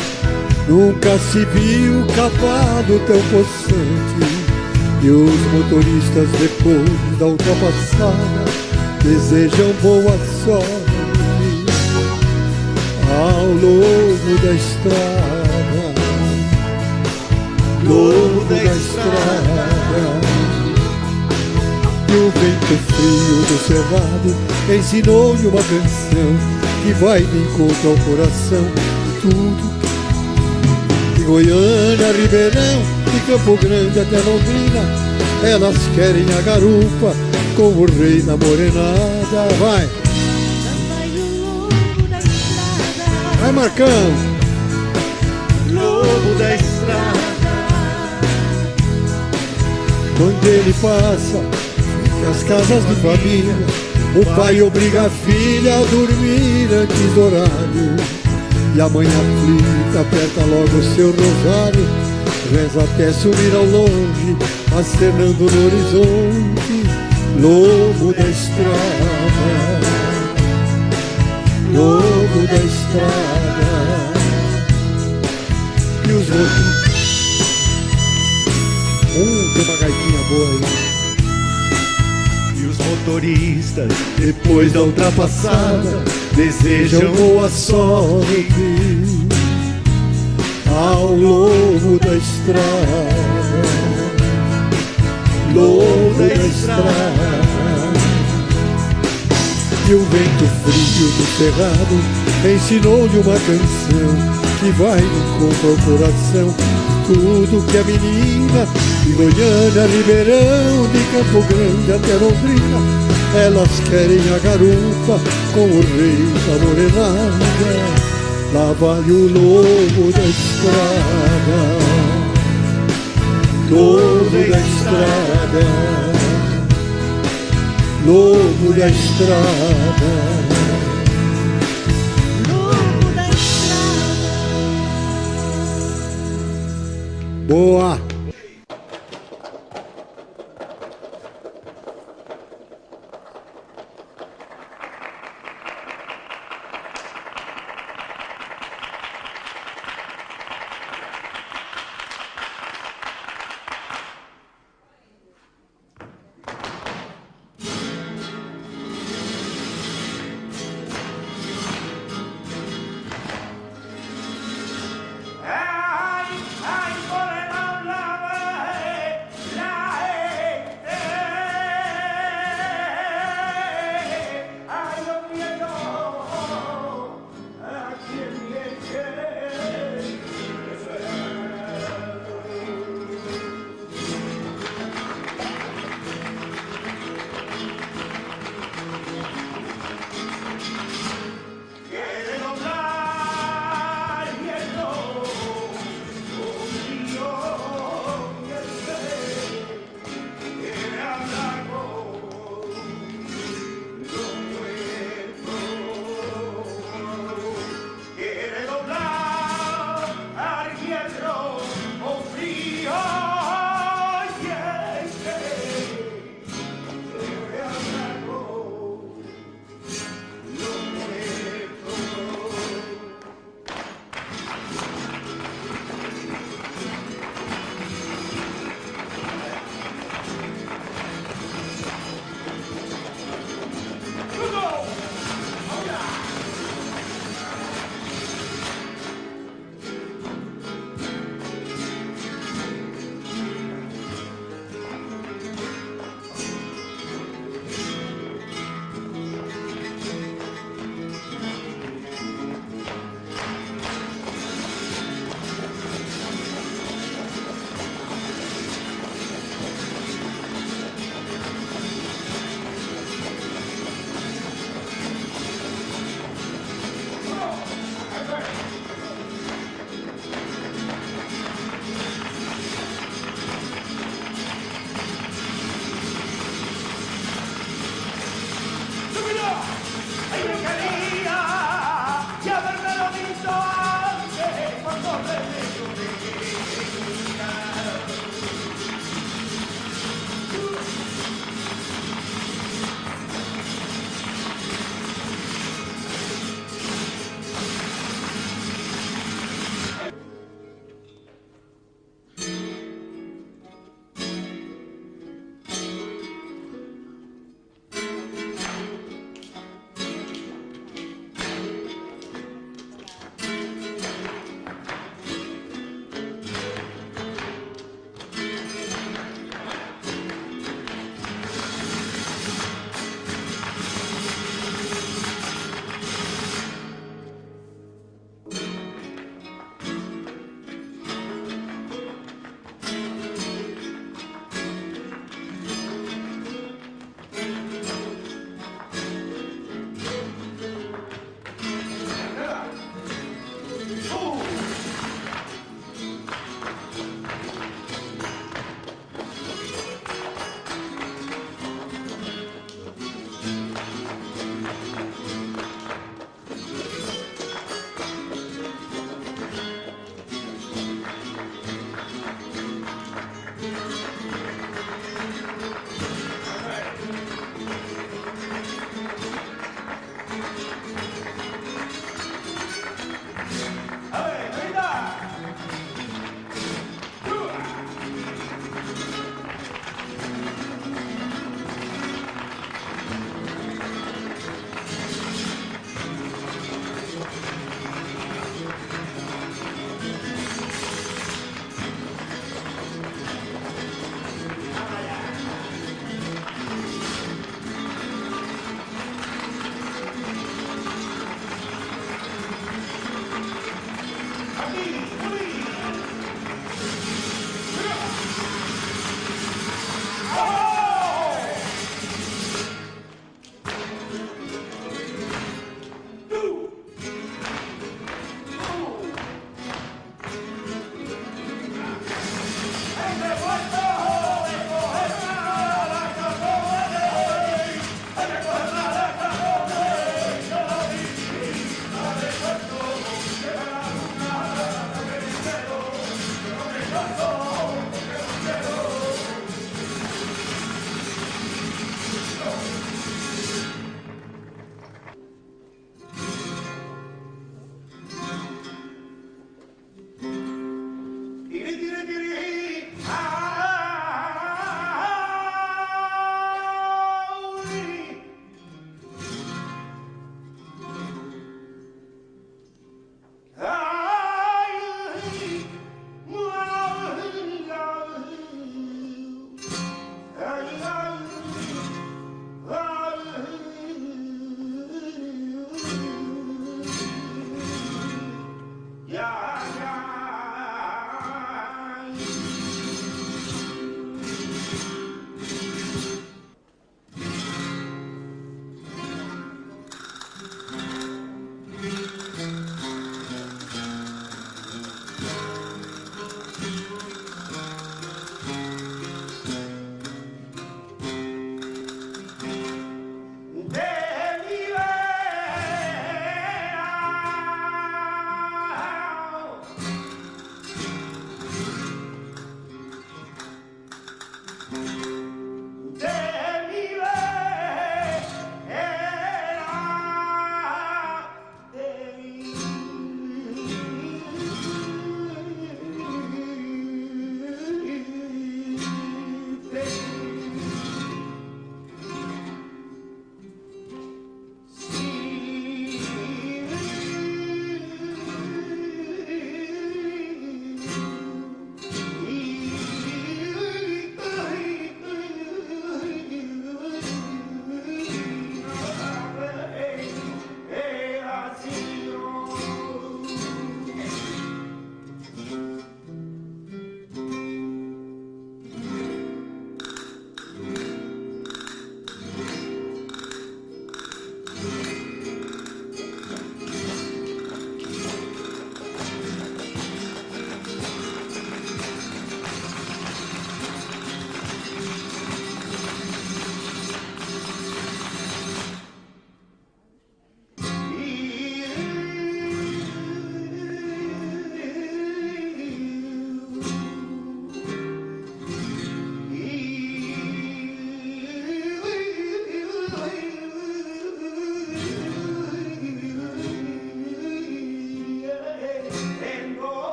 nunca se viu cavalo tão possante. E os motoristas, depois da ultrapassada, desejam boa sorte ao lobo da estrada, lobo da estrada. E o vento frio do cerrado ensinou-lhe uma canção que vai de encontro ao coração de tudo. De Goiânia, Ribeirão, de Campo Grande até Londrina, elas querem a garupa com o rei na morenada. Vai! Vai, Marcão! Lobo da estrada. Quando ele passa as casas de família, o pai obriga a filha a dormir antes do horário. E a mãe aflita aperta logo o seu rosário, reza até sumir ao longe, acenando no horizonte. Lobo da estrada, lobo da estrada. E os outros? Tem uma gaitinha boa aí. Motoristas, depois da ultrapassada, desejam boa sorte ao lobo da estrada, lobo da estrada. E o vento frio do cerrado ensinou-lhe uma canção que vai de encontro ao coração. Tudo que a menina de Goiânia, Ribeirão, de Campo Grande até Londrina, elas querem a garupa com o rei da morenada. Lá vai o lobo da estrada, lobo da estrada, lobo da estrada. Boa!